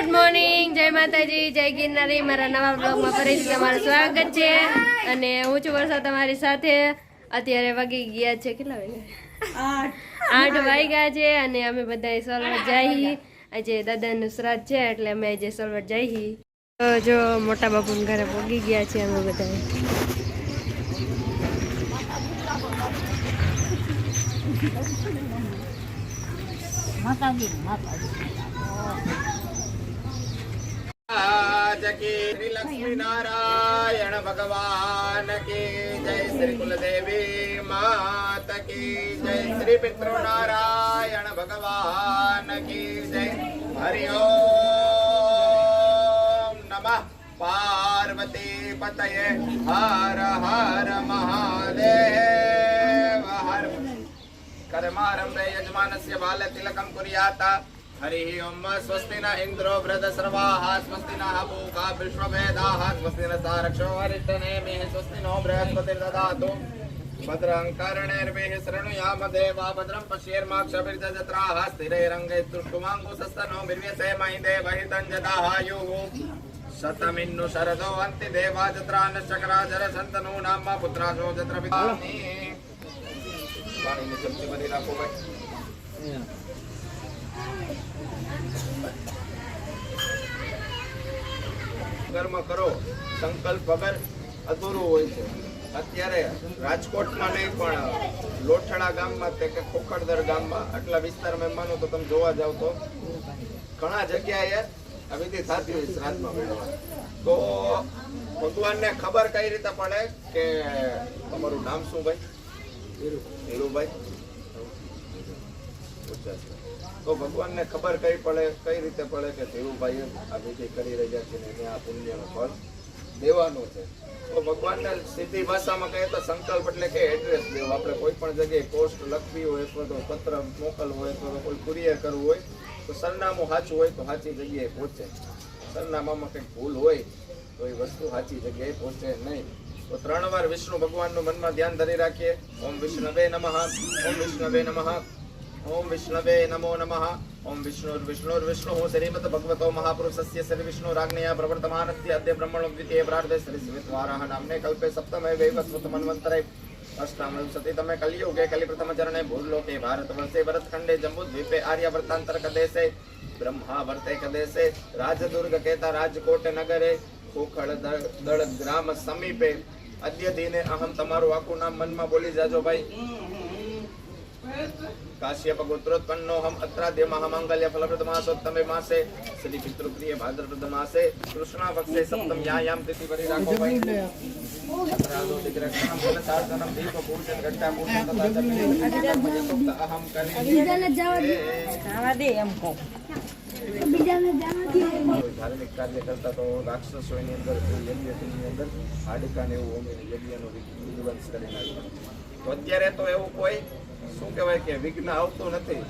Good morning, જય માતાજી, જય ગિરનારી. મારા નવા બ્લોગમાં ફરીથી તમારું સ્વાગત છે. અને હું છું વર્ષા તમારી સાથે. અત્યારે વાગી ગયા છે, કેટલા વાગ્યા? 8 વાગ્યા છે. અને અમે બધા સલવટ જઈએ. આજે દાદાનું શ્રાદ્ધ છે એટલે અમે આજે સલવટ જઈએ. તો જો મોટા બાપુને ઘરે પહોંચી ગયા છે અમે બધા. श्री लक्ष्मी नारायण भगवान की जय, श्री कुलदेवी माता की जय, श्री पितृ नारायण भगवान की जय. हरिओम नमः पार्वती पतये हर हर महादेव. हर कर्मारंभे यजमानस्य बालतिलकं कुर्यात्. हरि ओम. स्वस्ति न इंद्रो वृद्धश्रवाः, स्वस्ति नः पूषा विश्ववेदाः, स्वस्ति न सारक्षो हरितनेमिः, स्वस्ति नो बृहस्पतिर्दधातु. भद्रं कर्णैर्भिः शृणुयाम देवा, भद्रं पश्येर्माक्षभिर्जत्राः, स्थिरैरङ्गैस्तुष्टुवाङ्कुशस्तनो बिर्व्यसे मयि देवहितं जदायुः. शतमिन्नु शरदो अन्ति देवा जत्रा नश्चक्राजर सन्तनु नाम पुत्रासो जत्र पितामि. पाणिनि चमची भरी રાખો ભાઈ. કર્મ કરો સંકલ્પ વગર અધૂરું હોય છે. અત્યારે રાજકોટમાં નહીં પણ લોઠડા ગામમાં તે કે ખોખડદર ગામમાં આટલા વિસ્તારમાં માનો તો તમે જોવા જાવ તો ઘણા જગ્યાએ આ વિધિ થતી હોય શ્રાદ્ધમાં મેળવવા. તો ભગવાનને ખબર કઈ રીતે પડે કે તમારું નામ શું ભાઈ? ધીરુભાઈ. તો ભગવાનને ખબર કઈ રીતે પડે કે ધીરુભાઈ આ વિધિ કરી રહ્યા છે ને એને આ પુણ્યનું ફળ દેવાનું છે. તો ભગવાનને સીધી ભાષામાં કહીએ તો સંકલ્પ એટલે કે એડ્રેસ દેવું. આપણે કોઈ પણ જગ્યાએ પોસ્ટ લખવી હોય અથવા તો પત્ર મોકલવું હોય અથવા તો કોઈ કુરિયર કરવું હોય તો સરનામું સાચું હોય તો સાચી જગ્યાએ પહોંચે. સરનામામાં કંઈક ભૂલ હોય તો એ વસ્તુ સાચી જગ્યાએ પહોંચે નહીં. તો 3 વાર વિષ્ણુ ભગવાનનું મનમાં ધ્યાન ધરી રાખીએ. ઓમ વિષ્ણવે નમઃ, ઓમ વિષ્ણવે નમઃ, ओम विष्णवे नमो नमः. ओम विष्णुर्विष्णुः श्रीमद् भगवतो महापुरुषस्य श्री विष्णु राज्ञया प्रवर्तमानस्य अद्य ब्रह्मणो द्वितीय प्रार्थे श्री श्रीविद्वाराः नाम्ने कल्पे सप्तमे वैवस्वत मन्वन्तरे अष्टामविंशतितमे कलियुगे कलिप्रथम चरणे भूलोके भारतवर्षे भरतखण्डे जम्बूद्वीपे आर्यावर्तान्तरकदेशे ब्रह्मावर्तैकदेशे राजदुर्ग केता राजकोट नगरे खोखड़दड़ ग्राम समीपे अद्य दिने अहम तमाરું આખું નામ મનમાં બોલી જાજો ભાઈ. काश्यप गोत्रोत्पन्नो हम अत्राद्य महामंगल्य फलप्रद मासोत्तमे मासे श्री पितृप्रिय भाद्रपद मासे कृष्णा पक्षे सप्तम यायाम तिथि परि राखो भाई. अपराधो दिग्रक्षणं फलसाधनं दीप पूजन घट्टा पूजन तथा जपनित अहम करि बीजाने जावा दे हमको बीजाने जावा दे. धार्मिक कार्य करता तो राक्षसोની અંદર યજ્ઞની અંદર હાડકાને એવું હોમીને યજ્ઞનો વિધ્વંસ કરી નાખ્યો. તો અત્યારે તો એવું કોઈ શું કહેવાય કે વિઘ્ન આવતું નથી.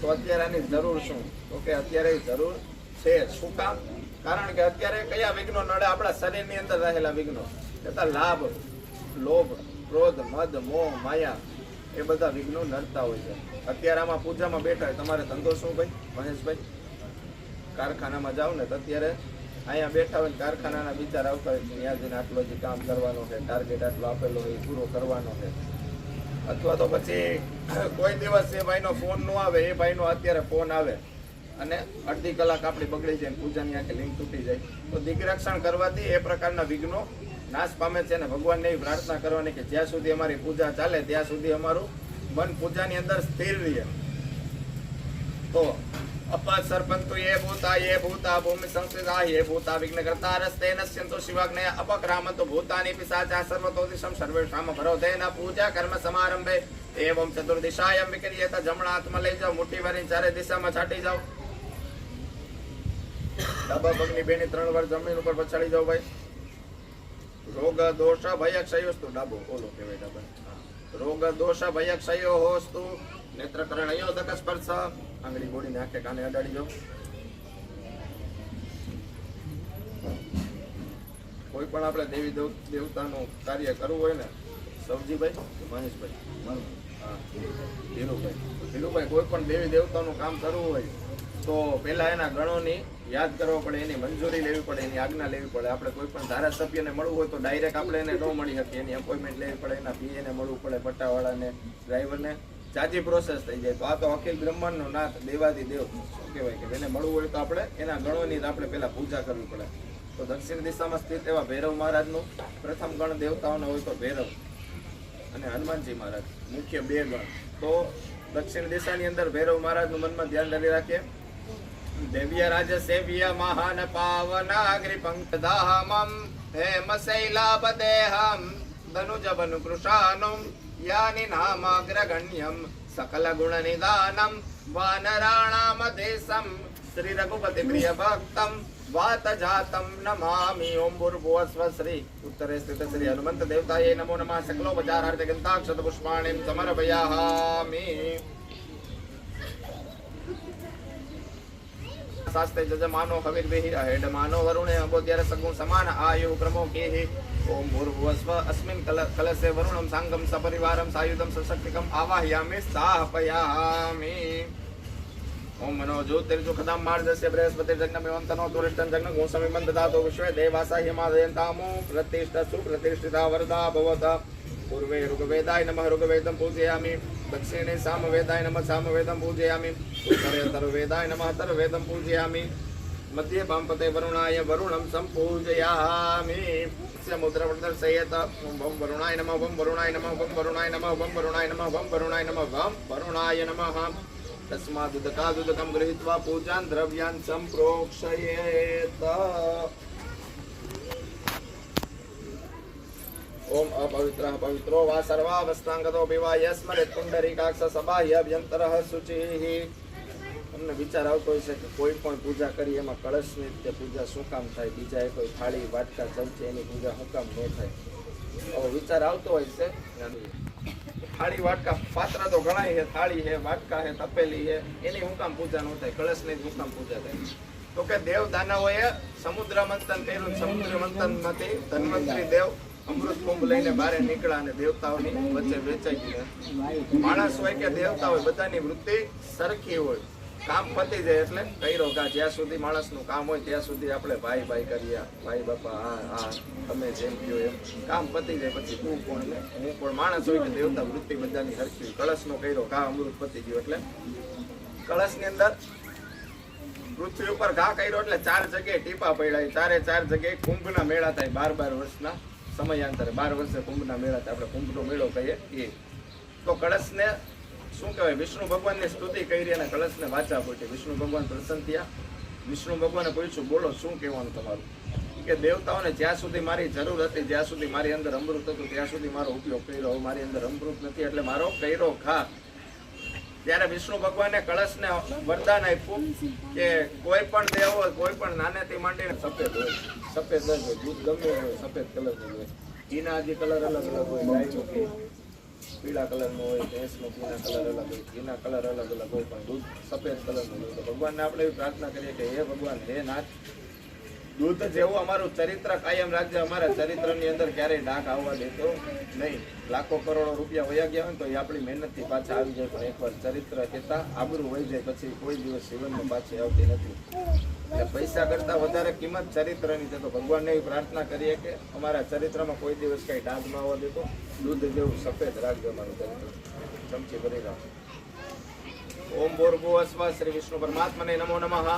તો અત્યારે આની જરૂર શું? તો કે અત્યારે જરૂર છે. શું કામ? કારણ કે અત્યારે કયા વિઘ્નો નડે? આપણા શરીરની અંદર રહેલા વિઘ્નો, તથા લાભ, લોભ, ક્રોધ, મદ, મોહ, માયા એ બધા વિઘ્નો નડતા હોય છે. અત્યારે આમાં પૂજામાં બેઠા હોય. તમારે ધંધો શું ભાઈ મહેશભાઈ? કારખાનામાં જાવ ને તો અત્યારે અહીંયા બેઠા હોય કારખાનાના વિચાર આવતા હોય ત્યાં જઈને આટલો જ કામ કરવાનો છે, ટાર્ગેટ આટલો આપેલો હોય પૂરો કરવાનો છે. અથવા તો પછી કોઈ દિવસ એ ભાઈનો ફોન નો આવે, એ ભાઈનો અત્યારે ફોન આવે અને અડધી કલાક આપણી બગડી જાય, પૂજાની આખી લિંક તૂટી જાય. તો દિગ્રક્ષણ કરવાથી એ પ્રકારના વિઘ્નો નાશ પામે છે. અને ભગવાનને એવી પ્રાર્થના કરવાની કે જ્યાં સુધી અમારી પૂજા ચાલે ત્યાં સુધી અમારું મન પૂજાની અંદર સ્થિર રહે. તો અપત સરપંતુ ये भूता भूमि संस्कृता ये भूता विघ्नकर्ता रस्तेन स्यन्तो शिवाग्नय अपक्रामन्तो भूतानि पिशाचा सर्वतोदिशं सर्वेषां भरोधेन पूजा कर्म समारंभे एवं चतुर्दिशायां विक्रियेत. जमणा हाथમાં લઈ જાઓ, મુઠ્ઠી ભરીને ચારે દિશામાં છાટી જાઓ. ડાબા પગની બેની 3 વાર જમીન ઉપર પછાડી જાઓ ભાઈ. રોગ દોષ ભય ક્ષયોસ્તુ. ડાબો ઓલો કહેવાય ડાબા. રોગ દોષ ભય ક્ષયો હોસ્તુ. નેત્રકરણયો દક સ્પર્શ. આંગળી ગોળીને આંખે કાને અડાડી જાઓ. કોઈ પણ આપણે દેવી દેવતાનું કાર્ય કરવું હોય ને, સવજીભાઈ મહેશભાઈ, હા ધીરુભાઈ, કોઈ પણ દેવી દેવતાનું કામ કરવું હોય તો પહેલા એના ગણોની યાદ કરવો પડે, એની મંજૂરી લેવી પડે, એની આજ્ઞા લેવી પડે. આપણે કોઈ પણ ધારાસભ્યને મળવું હોય તો ડાયરેક્ટ આપણે એને ન મળી શકીએ, એની અપોઇન્ટમેન્ટ લેવી પડે, એના પીએને મળવું પડે, પટ્ટાવાળાને, ડ્રાઈવરને, જાજી પ્રોસેસ થઈ જાય. તો આ તો અખિલ બ્રહ્માંડનો નાથ દેવાદી દેવ શું કહેવાય કે એને મળવું હોય તો આપણે એના ગણોની આપણે પહેલા પૂજા કરવી પડે. તો દક્ષિણ દિશામાં સ્થિત એવા ભૈરવ મહારાજનું પ્રથમ ગણ દેવતાઓનો હોય તો ભૈરવ અને હનુમાનજી મહારાજ મુખ્ય 2 ગણ. તો દક્ષિણ દિશાની અંદર ભૈરવ મહારાજનું મનમાં ધ્યાન ધરી રાખીએ. દેવ્ય રાજ સેવ્ય મહાન પાવનાગ્રી પંકદાહમમ હેમ શૈલાપદેહમ ધનુજ બનુ કૃષાનમ યાની નામાગ્રગણ્યમ સકલ ગુણ નિદાનમ વાનરાણામ દેશમ શ્રી રઘુપતિ પ્રિય ભક્તમ વાત જાતમ નમામિ. ઓમ ભૂર્ભુવસ્વ શ્રી ઉત્તરે સ્થિત શ્રી હનુમંત દેવતાય નમો નમઃ. સકલોપચારાર્થે ગંતાક્ષત પુષ્પાણિ સમર્પયામિ. શાસ્ત્રે જજમાનો હવિર્ભિઃ અહેડમાનો વરુણે અંબોધ્યર સગુણ સમાન આયુ ક્રમો કેહિ. ઓમ ભૂર્ભુવસ્વ અસ્મિન કલશે વરુણમ સાંગમ સપરિવારમ સાયુધમ સશક્તિકમ આવાહયામિ સ્થાપયામિ. ઓમ મનો જ્યોતિર્જુ ખદામ માર્ગસ્ય બૃહસ્પતિ જગ્નમેવં તનો તુરિષ્ટં જગ્ન ગોસમિમં દદાતો વિશ્વે દેવાસા હિમાદયંતામો પ્રતિષ્ઠસુ પ્રતિષ્ઠિતા વરદા ભવત. પૂર્વે ઋગ્વેદાય નમઃ ઋગ્વેદં પૂજયામિ. દક્ષિણે સામવેદાય નમઃ સામવેદં પૂજયામિ. ઉત્તરે અથર્વવેદાય નમઃ અથર્વવેદં પૂજયામિ. મધ્યે વામપતે વરુણાય વરુણં સંપૂજયામિ. મુદ્રા પ્રદર્શયત. ઓમ વમ વરુણાય નમઃ વમ વરુણાય નમઃ વમ વરુણાય નમઃ વમ વરુણાય નમઃ વમ વરુણાય નમઃ વમ વરુણાય નમઃ. તસ્માદુદકાદુદકં ગૃહીત્વા પૂજાન દ્રવ્યાન સંપ્રોક્ષયેત. ઓમ અપવિત્રઃ પવિત્રો વા સર્વાવસ્થાંગતો વિવા યસ્મરેત પુંડરીકાક્ષ સબાહ્ય અભ્યંતરઃ શુચિઃ. તમને વિચાર આવતો હોય છે કે કોઈ પણ પૂજા કરી એમાં કળશની રીતે પૂજા શું કામ થાય, બીજા કોઈ થાળી વાટકા ચમચી એની પૂજા શું કામ ન થાય? આવો વિચાર આવતો હોય છે. થાળી વાટકા પાત્ર તો ઘણા છે, થાળી છે, વાટકા છે, તપેલી છે, એની હું કામ પૂજા ન થાય, કળશની હું કામ પૂજા થાય? તો કે દેવ દાનવોએ સમુદ્ર મંથન કર્યું. સમુદ્ર મંથન માંથી ધન્વંતરી દેવ અમૃત કુંભ લઈને બહાર નીકળ્યા અને દેવતાઓની વચ્ચે વેચાઈ ગયા. માણસ હોય કે દેવતા હોય બધાની વૃત્તિ સરખી હોય. કામ પતી જાય એટલે કર્યો કા. જ્યાં સુધી માણસનું કામ હોય ત્યાં સુધી આપણે ભાઈ ભાઈ કરીએ, ભાઈ બાપા હા તમે જેમ કહો એમ. કામ પતી જાય પછી તું કોણ ને હું કોણ. માણસ હોય કે દેવતા વૃત્તિ બધાની સરખી. કળશનો કર્યો કા, અમૃત પતી ગયું એટલે કળશની અંદર પૃથ્વી ઉપર ઘા કર્યો એટલે 4 જગ્યાએ ટીપા પડ્યા. 4 જગ્યાએ કુંભના મેળા થાય. 12 વર્ષના સમયાંતરે 12 વર્ષે કુંભના મેળા થાય. આપણે કુંભનો મેળો કહીએ એ. તો કળશને શું કહેવાય? વિષ્ણુ ભગવાનની સ્તુતિ કરી અને કળશને વાચા પૂછી. વિષ્ણુ ભગવાન પ્રસન્ન થયા. વિષ્ણુ ભગવાને પૂછ્યું બોલો શું કહેવાનું તમારું? કે દેવતાઓને જ્યાં સુધી મારી જરૂર હતી, જ્યાં સુધી મારી અંદર અમૃત હતું ત્યાં સુધી મારો ઉપયોગ કર્યો. મારી અંદર અમૃત નથી એટલે મારો કર્યો ઘા. ત્યારે વિષ્ણુ ભગવાને કળશને વરદાન આપ્યું કે કોઈ પણ દેવ હોય, કોઈ પણ નાનેથી માંડીને સફેદ હોય, સફેદ જ હોય, દૂધ ગમે હોય સફેદ કલરનું હોય. ઘીના જે કલર અલગ અલગ હોય, ગાયનું ઘી પીળા કલરનું હોય, ભેંસનું ઘીના કલર અલગ હોય, ઘીના કલર અલગ અલગ હોય, પણ દૂધ સફેદ કલરનું હોય. તો ભગવાનને આપણે એવી પ્રાર્થના કરીએ કે હે ભગવાન, હે નાથ, દૂધ જેવું અમારું ચરિત્ર કાયમ રાખજે. અમારા ચરિત્રની અંદર ક્યારેય ડાઘ આવવા દેતો નહીં. લાખો કરોડો રૂપિયા વયા ગયા હોય તો એ આપણી મહેનતથી પાછા આવી જાય, પણ એકવાર ચરિત્ર કહેતા આબરૂ વહી જાય પછી કોઈ દિવસ જીવનમાં પાછી આવતી નથી. એટલે પૈસા કરતાં વધારે કિંમત ચરિત્રની છે. તો ભગવાનને એવી પ્રાર્થના કરીએ કે અમારા ચરિત્રમાં કોઈ દિવસ કંઈ ડાઘ ન આવવા દેતો. દૂધ જેવું સફેદ રાખજો અમારું ચરિત્ર. ચમચી ભરી રાખો. ઓમ ભૂર્ભુવસ્વ શ્રી વિષ્ણુ પરમાત્મને નમો નમઃ.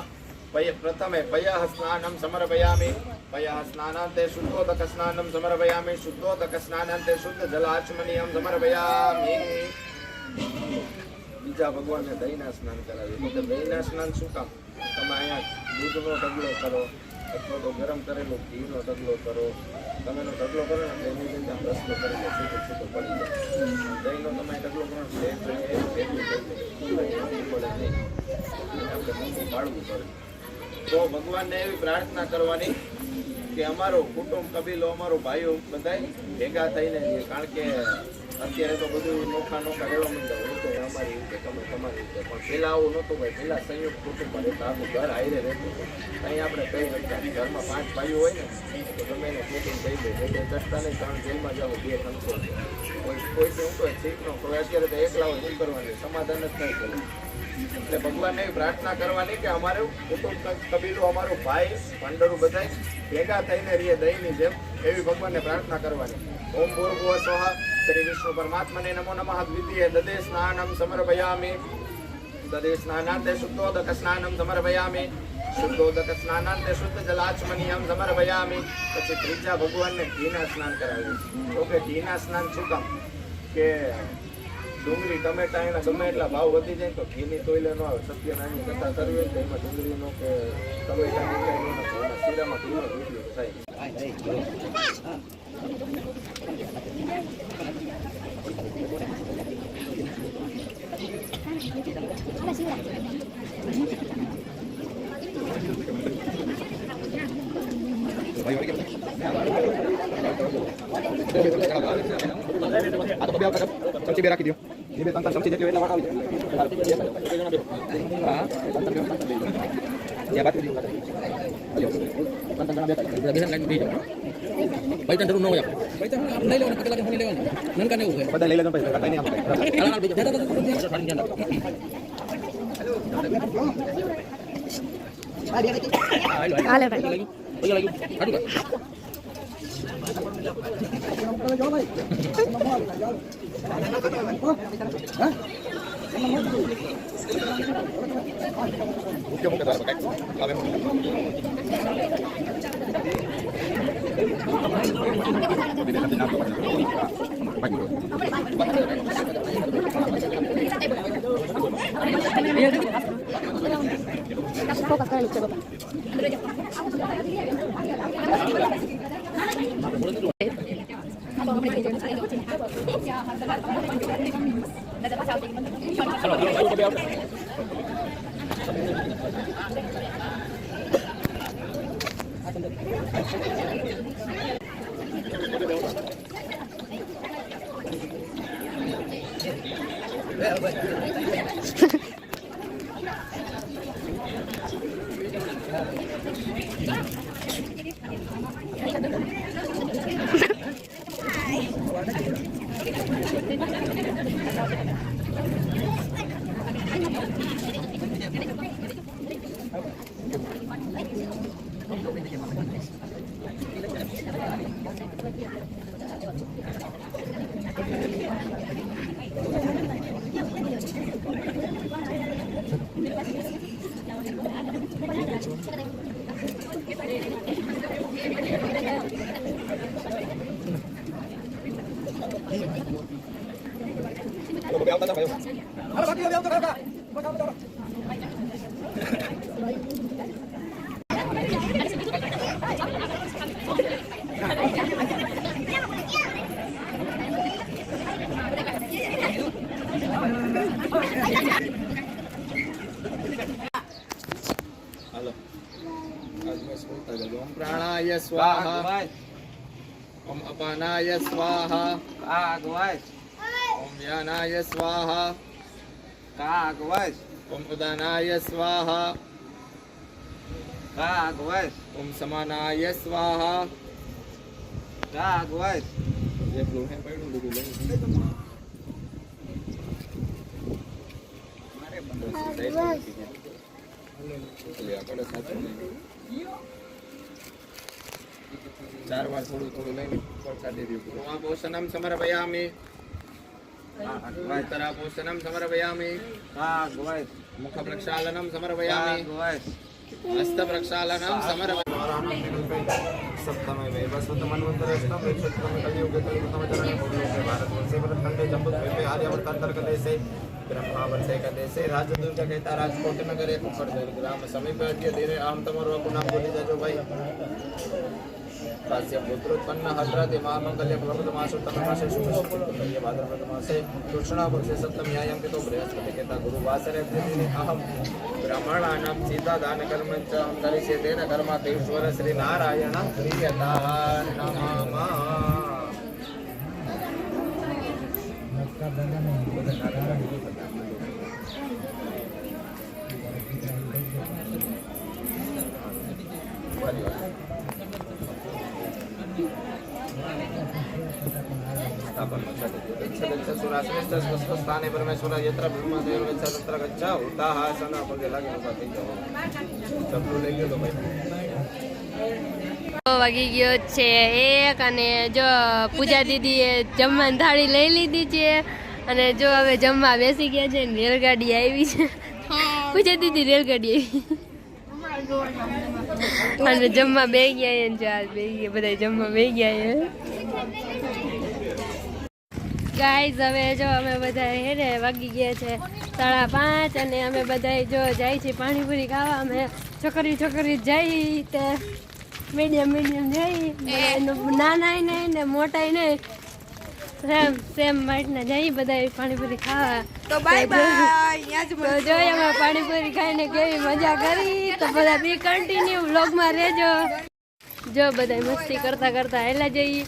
પ્રથમે પયઃ સ્નાનમ સમર્પયામિ. પયઃ સ્નાનાંતે શુદ્ધોદક સ્નાનમ સમર્પયામિ. શુદ્ધોદક સ્નાનાંતે શુદ્ધ જલાચમનીયમ સમર્પયામિ. બીજા ભગવાનને દહીંના સ્નાન કરાવી. તો દહીંના સ્નાન શું કામ? તમે અહીંયા દૂધનો ઢગલો કરો અથવા તો ગરમ કરેલો ઘીનો ઢગલો કરો. તમે એનો ઢગલો કરો ને એની જગ્યા પ્રશ્નો કરી લો, છૂટો છૂટો પડી જાય. દહીંનો તમે ઢગલો કરો આપણે પાડવું પડે. તો ભગવાનને એવી પ્રાર્થના કરવાની કે અમારો કુટુંબ કબીલો, અમારો ભાઈઓ બધા ભેગા થઈને, કારણ કે અત્યારે તો બધું નોખા નોખા રહેવા માંડ્યા હોય તો અમારી રીતે તમે તમારી રીતે પણ પહેલા આવું નહોતું ભાઈ પહેલા સંયુક્ત કુટુંબ રહેતા આખું ઘર હારે રહેતું અહીં આપણે કહી શકતા ઘરમાં 5 ભાઈઓ હોય ને તો ગમે એને ખેતી કહી દે એટલે કરતા નહીં 3 જેલમાં જાવ 2 ખંખો કોઈ શું કહે શીખ નો કોઈ અત્યારે તો એકલા હોય શું કરવાની સમાધાન જ નહીં કરે એટલે ભગવાનને એવી પ્રાર્થના કરવાની કે અમારું કુટુંબ કબીલો અમારું ભાઈ ભંડરું બધા ભેગા થઈને રહીએ દહીંની જેમ એવી ભગવાનને પ્રાર્થના કરવાની ઓમ ભૂર્ભુવઃ સ્વઃ શ્રી વિષ્ણુ પરમાત્મને નમો નમઃ દ્વિતીય દદે સ્નાનમ સમર્પયામિ દદે સ્નાનાંતે શુદ્ધોદક સ્નાનમ સમર્પયામિ શુદ્ધોદક સ્નાનાંતે શુદ્ધ જલાચમનીયમ સમર્પયામિ પછી ત્રીજા ભગવાનને ઘીના સ્નાન કરાવ્યું તો કે ઘીના સ્નાન શું કામ કે ડુંગળી ટમેટા એના ગમે એટલા ભાવ વધી જાય તો ઘીની તોયલે ન આવે સત્યનારાયણની કથા કરવી હોય તો એમાં ડુંગળીનો કે ટમેટાની કાંઈ ન નાખે શીરામાં ઘીનો ઉપયોગ થાય ચમચી બે રાખી દો એ બે ત્રણ ચમચી જેટલી એટલે વાત આવી જાય વાત કરી પૈસા જરૂર ન હોય પૈસા લઈ લેવાના કેટલા કે લેવાના નનકા ને એવું છે બધા લઈ લેજો પૈસા કઈ નહીં હાલે ભાઈ ફોકસ કરેલું છે બાપા ओम प्राणाय स्वाहा ओम अपानाय स्वाहा ओम व्यानाय स्वाहा ओम उदानाय स्वाहा ओम समानाय स्वाहा જેટલું હે પડ્યું બધું લઈ ચાર વાર થોડું થોડું લઈને પ્રસાદી દીધું પોષણમ સમર્પયામિ પોષણમ સમર્પયામિ મુખ પ્રક્ષાલનમ સમર્પયામિ હસ્ત પ્રક્ષાલનમ સમર્પયામિ સપ્તમે વૈવસ્વતમન્વંતરસ્તમ વિક્ષુત્તમ કલિયુગે કલિયુગમ ચરણે ભૂલોકે ભારતવર્ષે ભરતખંડે જંબુદ્વીપે આર્યાવર્તાંતર્ગત દેશે ब्रह्मावर्षे का देशे राजदुर्ग कहता राजकोट नगरे कुकड़दर ग्राम समीप अद्य धीरे अहम तमरो पुनः बोली जाजो भाई काश्य पुत्रोत्पन्न हत्रादि महामंगल्य प्रभुतमासु तन्मासे शुभे भाद्रपदमासे कृष्णा पक्षे सप्तम्यायां पितो बृहस्पति कहता गुरुवासरे दिने अहम ब्राह्मणानां सीता दान कर्म च हम करिष्ये तेन कर्मातीश्वर श्री नारायण प्रियता नमः સ્થાને પરમેશ્વર યત્ર બ્રહ્મદેવ તત્ર ગચ્છા ઉતાહ સના પગે લાગે ઉભા થઈ જાઓ ચપલું લઈ ગયો તો ભાઈ વાગી ગયો છે 1 અને જો પૂજા દીદીએ જમવાની થાળી લઈ લીધી છે અને જો હવે જમવા બેસી ગયા છે ને રેલગાડી આવી છે પૂજા દીદી રેલગાડી આવી અને જમવા બે ગયા છે ચાલ બે ગયા બધા જમવા બે ગયા છે ગાઈઝ હવે જો અમે બધા હેરે વાગી ગયા છે 5:30 અને અમે બધા જો જાય છે પાણીપુરી ખાવા અમે છોકરી જઈ તે મીડિયમ જઈ નાના નહીં ને મોટા નહીં સેમ વાઈટના જઈ બધા પાણીપુરી ખાવા તો બાય બાય તો જોઈએ અમે પાણીપુરી ખાઈને કેવી મજા કરી તો બધા બી કન્ટિન્યુ વ્લોગમાં રહેજો જો બધા મસ્તી કરતા હેલા જઈ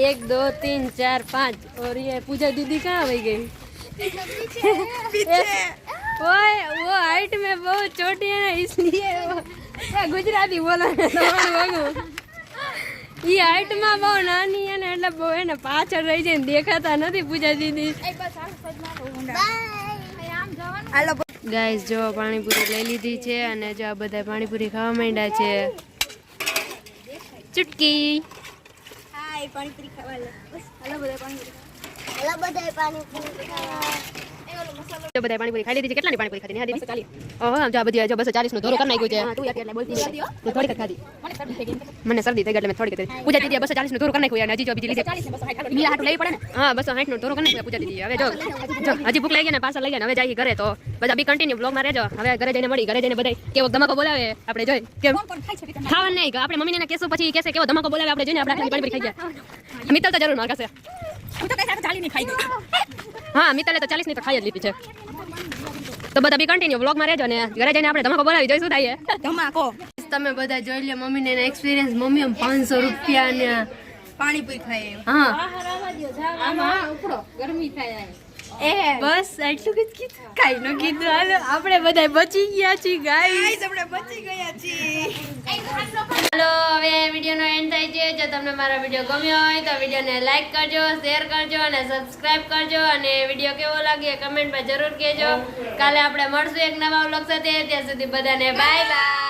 1 2 3 4 5 और ये पूजा दीदी कहाँ वही गई पीछे वो हाइट में बहुत छोटी है ना इसलिए वो गुजराती बोला ये हाइट में बહુ નાની है ને એટલે બહુ એને પાછળ રહી જાય દેખાતા નથી પૂજા દીદી ગાઈસ જો પાણીપુરી લઈ લીધી છે અને જો આ બધા પાણીપુરી ખાવા માંડ્યા છે ચુટકી પાણીપુરી ખાવા હાલો બધા પાણીપુરી ખાવા જો બધા પાણીપુરી ખાઈ લીધી છે કેટલાની પાણીપુરી ખાધી ને હા દીદી ઓહો જો બધી જો 240 નો ધોરો કરી નાખ્યો છે તું એટલે બોલતી હું થોડીક જ ખાધી મને શરદી થઈ ગઈ એટલે મેં થોડીક જ ખાધી પૂજા દીદી 240 નો ધોરો કરી નાખ્યો અને હજી જો બીજી લીધી બીજા હાટ લઈ પડે ને હા 260 નો ધોરો કરી નાખ્યો પૂજા દીદી હવે જો હજી ભૂખ લાગી ને પાછા લઈ ગયા હવે જાય ઘરે તો બધા બી કન્ટિન્યુ બ્લોગ માં રહેજો હવે ઘરે જઈને મળી ઘરે જઈને બધા કેવો ધમાકો બોલાવે આપણે જોઈ કેમ ખાવા નહીં આપણે મમ્મીને કહેશું પછી કહેશે કેવો ધમાકો બોલાવે આપણે જોઈને આપણે પાણીપુરી ખાઈ ગયા મિત્તલ તો જરૂર માર કહેશે હું તો કઈ 40 ની ખાઈ ગઈ હા મિત્તલે તો 40 ની તો ખાઈ જ લીધી છે તો બધા બી કન્ટિન્યુ વ્લોગ માં રહેજો ને ઘરે જઈને આપણે ધમાકો બોલાવી જોઈશું થાય ધમાકો તમે બધા જોઈ લો મમ્મીને એક્સપિરિયન્સ મમ્મી 500 રૂપિયા ને પાણીપુરી ખાઈ હા આમાં ઉપડો ગરમી થાય બસ આટલું જ કીધું કાઈ નો કીધું હાલો આપણે બધા બચી ગયા છીએ ગાઈસ આપણે બચી ગયા છીએ હાલો હવે વિડિયોનો એન્ડ થાય છે જો તમને મારો વિડિયો ગમ્યો હોય તો વિડિયોને લાઈક કરજો શેર કરજો અને સબસ્ક્રાઇબ કરજો અને વિડિયો કેવો લાગે કમેન્ટમાં જરૂર કહેજો કાલે આપણે મળશું એક નવા વ્લોગ સાથે ત્યાં સુધી બધાને બાય બાય